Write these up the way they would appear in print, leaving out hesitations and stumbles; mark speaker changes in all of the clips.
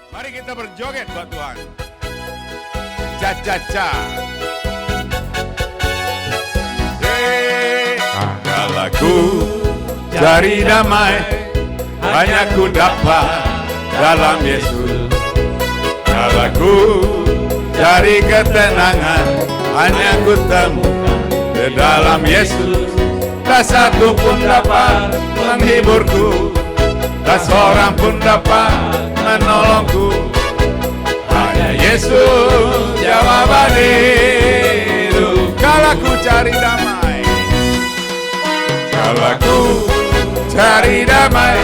Speaker 1: Mari kita berjoget buat Tuhan. Cha-cha-cha. Kalau ku cari damai, hanya ku dapat dalam Yesus. Kalau ku cari ketenangan, hanya ku temukan di dalam Yesus. Tak satu pun dapat menghiburku, tak seorang pun dapat menolongku. Hanya Yesus jawaban hidup. Kalau ku cari damai, kalau ku cari damai,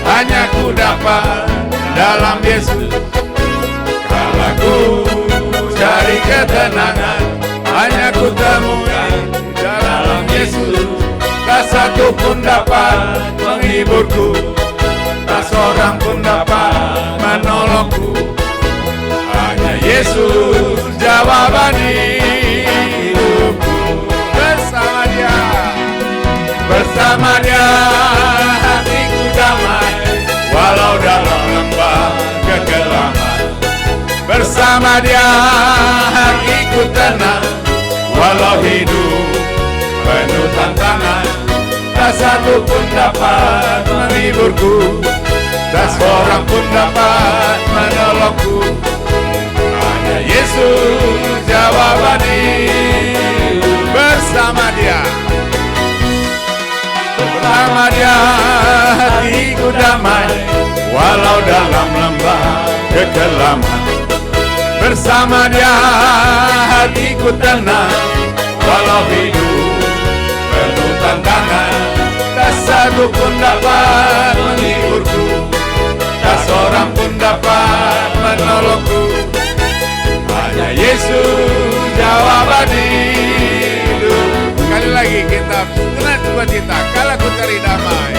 Speaker 1: hanya ku dapat dalam Yesus. Kalau ku cari ketenangan, hanya ku temui dalam Yesus. Tak satu pun dapat menghiburku, tak seorang pun dapat menolongku. Hanya Yesus jawaban hidupku. Bersama Dia hatiku damai, walau dalam lembah kegelapan. Bersama Dia hatiku tenang, walau hidup penuh tantangan. Tak satu pun dapat menghiburku, tak seorang pun dapat menolongku. Hanya Yesus jawaban hidup. Bersama Dia, bersama Dia hatiku damai, walau dalam lembah kekelaman. Bersama Dia hatiku tenang, walau hidup penuh tantangan. Tak satu pun dapat menghiburku, tak seorang pun dapat menolongku. Hanya Yesus jawaban hidup. Sekali lagi kita senang sukacita kalau ku cari damai.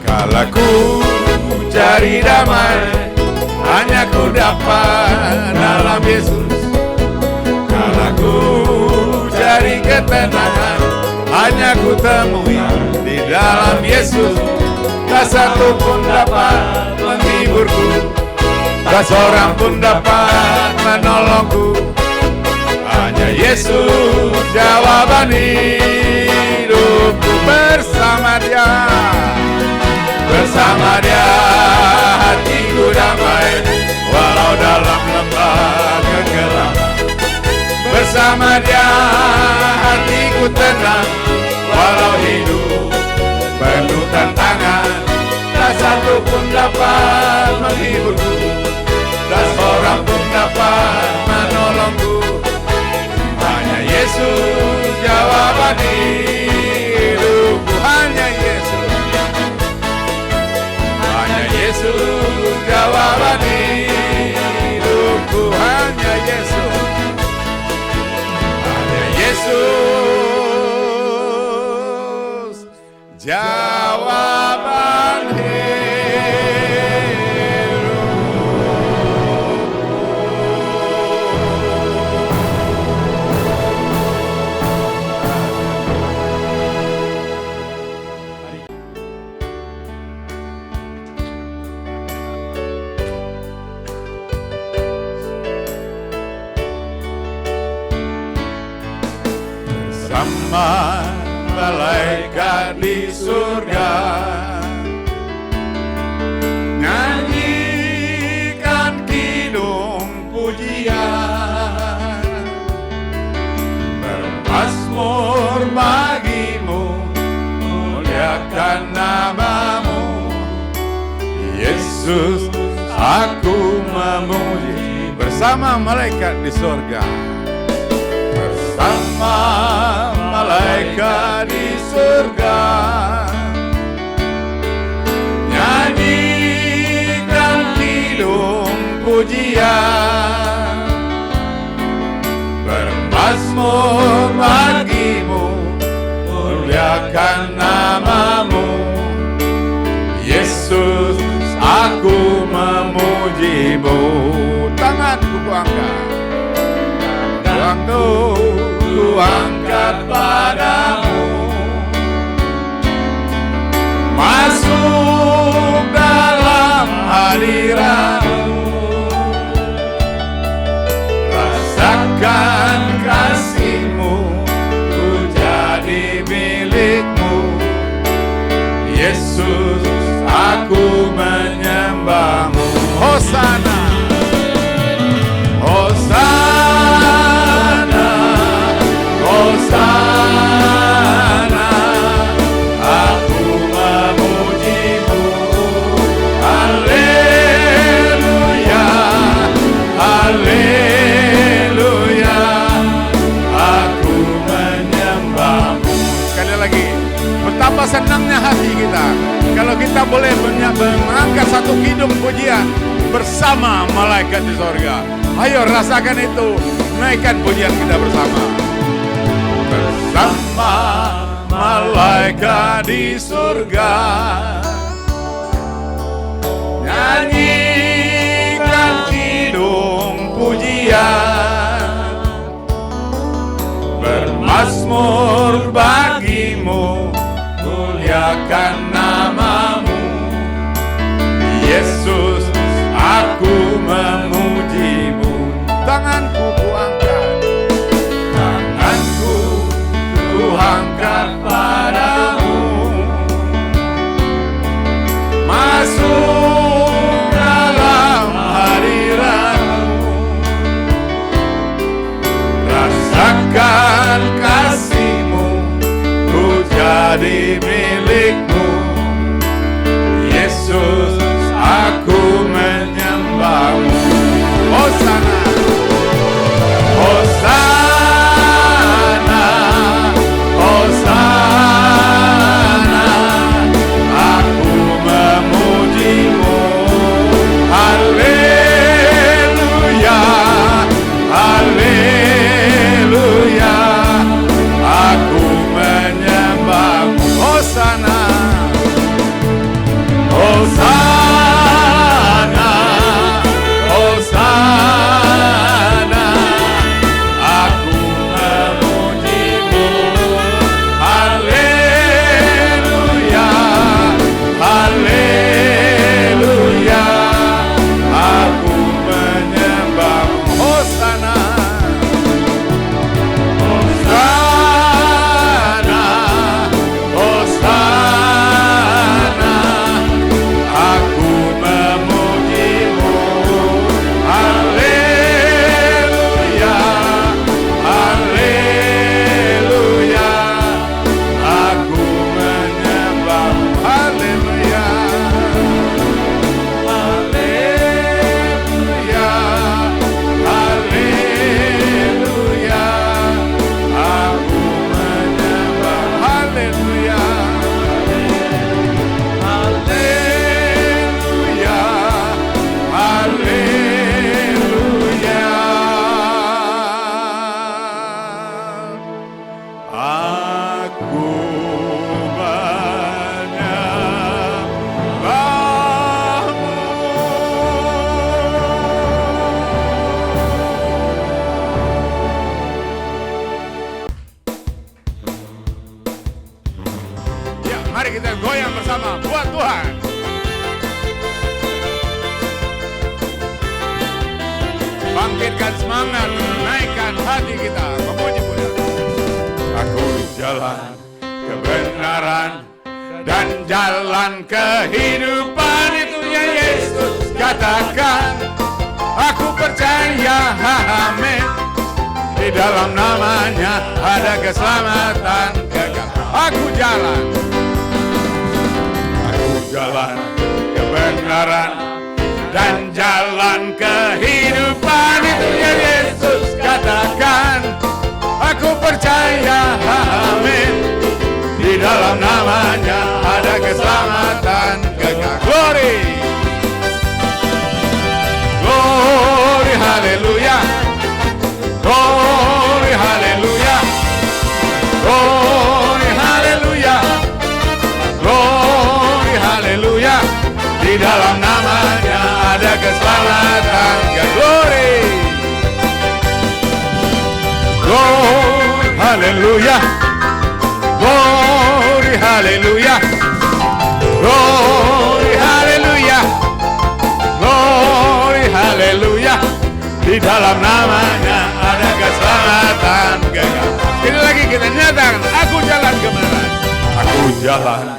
Speaker 1: Kalau ku cari damai, hanya ku dapat dalam Yesus. Kalau ku cari ketenangan, hanya ku temui di dalam Yesus. Tak satu pun dapat menghiburku, tak seorang pun dapat menolongku. Hanya Yesus jawaban hidupku. Bersama Dia, bersama Dia hatiku damai, walau dalam lembah kegelapan. Bersama Dia hatiku tenang, walau hidup penuh tantangan. Tak satu pun dapat menghiburku, tak seorang pun dapat menolongku. Hanya Yesus jawaban hidupku. Hanya Yesus, hanya Yesus jawaban hidupku. Hanya Yesus, hanya Yesus jawaban hidup. Bersama malaikat di surga, nyanyikan kidung pujian, bermazmur bagimu, muliakan namamu. Yesus, aku memuji. Bersama malaikat di surga, bersama malaikat di surga, nyanyikan kidung pujian, bermazmur bagimu, muliakan namamu. Yesus, aku memujimu. Tanganku ku angkat, tanganku ku angkat padamu. Yesus, aku menyembahmu. Hosana, Hosana, Hosana, aku memujimu. Haleluya, haleluya, aku menyembahmu. Sekali lagi, betapa senangnya hati kita kalau kita boleh mengangkat satu kidung pujian bersama malaikat di sorga. Ayo rasakan itu, naikkan pujian kita bersama. Bersama malaikat di surga, nyanyikan kidung pujian, bermazmur bagimu, muliakan namamu. Yesus, aku memujimu. Tanganku kuangkat, tanganku kuangkat padamu. Masuk dalam hadiratmu, rasakan kasihmu, ku jadi milikmu. Yesus, aku menyembahmu. Hosana, Hosana, Hosana, aku memujimu. Haleluya, haleluya, aku menyembahmu. Hosana, Hosana, Hosana, aku memujimu. Haleluya, haleluya, aku menyembahmu. Hosana, Hosana, Hosana, aku memujimu. Haleluya, haleluya, aku menyembahmu. Haleluya, haleluya, haleluya, aku menyembahmu. Haleluya, haleluya, haleluya, aku menyembahmu. Ya, mari kita goyang bersama buat Tuhan. Bangkitkan semangat, naikkan hati kita, memuji Tuhan. Aku jalan kebenaran dan jalan kehidupan, itu ya Yesus katakan. Aku percaya, amin, di dalam namanya ada keselamatan kekal. Aku jalan kebenaran dan jalan kehidupan, itu ya Yesus katakan. Aku percaya, amin, di dalam namanya ada keselamatan kekal. Glory, glory, haleluya, glory, haleluya, glory, haleluya, glory, haleluya, di dalam namanya ada keselamatan kekal. Glory, glory, haleluya, glory, haleluya, glory, haleluya, glory, haleluya, di dalam namanya ada keselamatan kekal. Ini lagi kita nyatakan, aku jalan kebenaran, aku jalan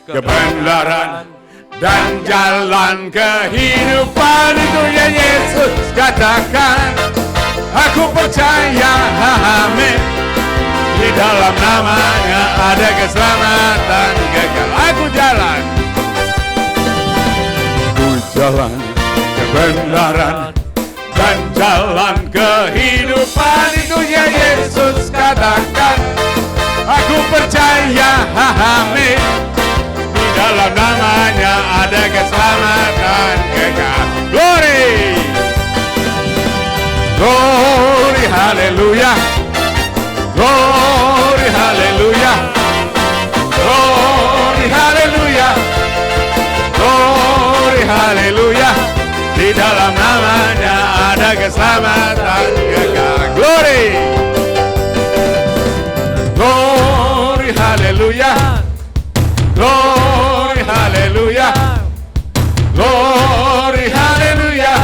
Speaker 1: kebenaran dan jalan kehidupan. Itu yang Yesus katakan. Aku percaya, amin. Di dalam namanya ada keselamatan kekal. Aku jalan kebenaran dan jalan kehidupan. Itu yang Yesus katakan. Aku percaya, amin. Di dalam namanya ada keselamatan kekal. Glory, glory, haleluya. Glory, haleluya. Glory, haleluya. Glory, haleluya. Di dalam namanya ada keselamatan kekal. Glory, glory, haleluya. Glory, haleluya. Glory, haleluya.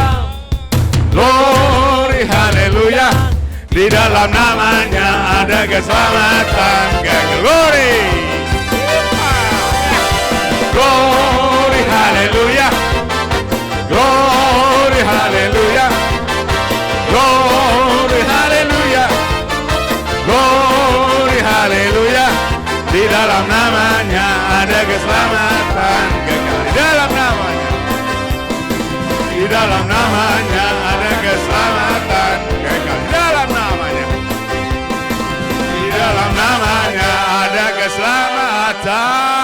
Speaker 1: Glory, haleluya. Di dalam namanya ada keselamatan kekal. Glory, glory, haleluya. Glory, haleluya. Glory, haleluya. Glory, haleluya. Di dalam namanya ada keselamatan kekal. Di dalam namanya, di dalam namanya ada keselamatan kekal. Di dalam namanya, di dalam namanya ada keselamatan.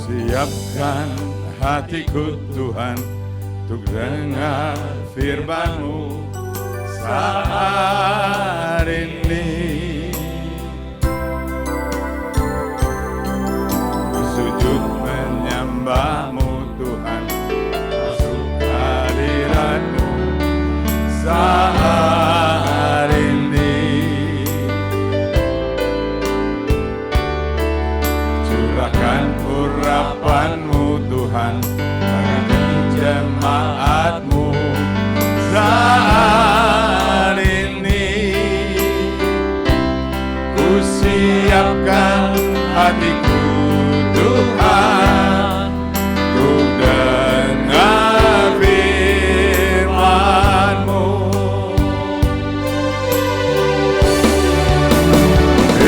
Speaker 1: Siapkan hatiku Tuhan untuk dengar firman-Mu saat ini. Sujud menyembah-Mu Tuhan, masuk hadirat-Mu saat ini. Curahkan urapan-Mu Tuhan bagi jemaat-Mu saat ini. Ku siapkan hatiku Tuhan untuk dengar firman-Mu.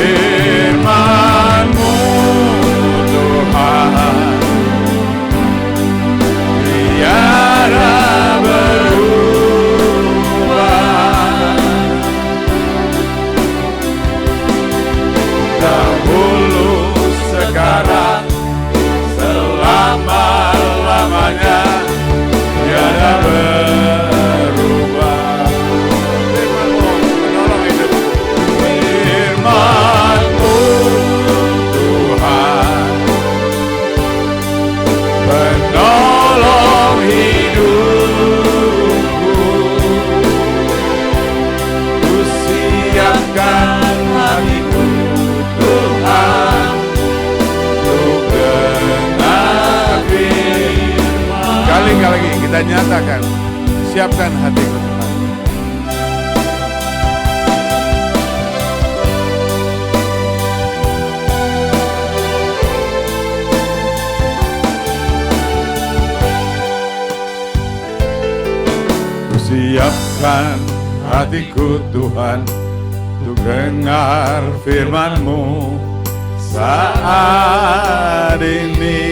Speaker 1: Firman-Mu tiada berubah, dahulu, sekarang, selama-lamanya tiada berubah. Firman-Mu menolong hidupku. Firman-Mu Tuhan penolong hidupku. Ku siapkan hatiku Tuhan untuk dengar firman. Kali lagi kita nyatakan, siapkan hatiku Tuhan. Siapkan hatiku Tuhan untuk dengar firman-Mu saat ini.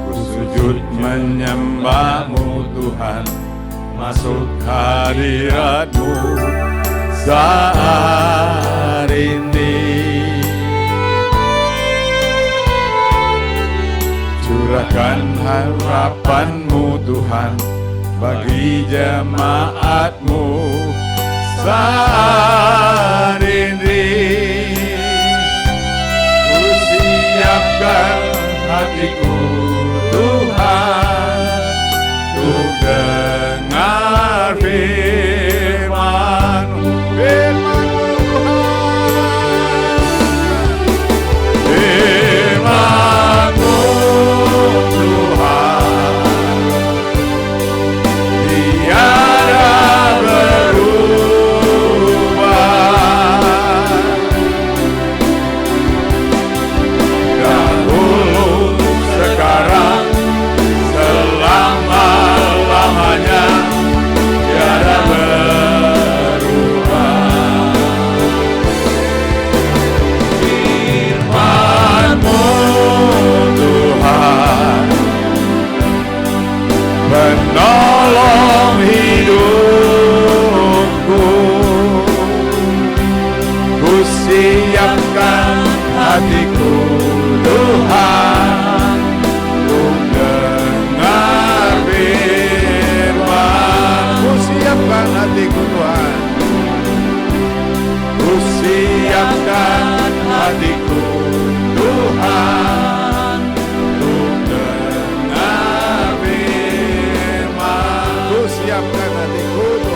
Speaker 1: Ku sujud menyembah-Mu Tuhan, masuk hadirat-Mu saat ini. Curahkan harapan-Mu Tuhan bagi jemaat-Mu saat ini. Ku siapkan hatiku Tuhan untuk dengar firman-Mu, firman-Mu Tuhan, firman-Mu Tuhan, tiada berubah. Dahulu, sekarang, selama-lamanya tiada berubah. Firman-Mu Tuhan, penolong hidupku. Ku siapkan hatiku Tuhan untuk dengar firman. Ku siapkan hatiku Tuhan, ku siapkan hatiku Tuhan untuk dengar firman. Ku siapkan hatiku Tuhan.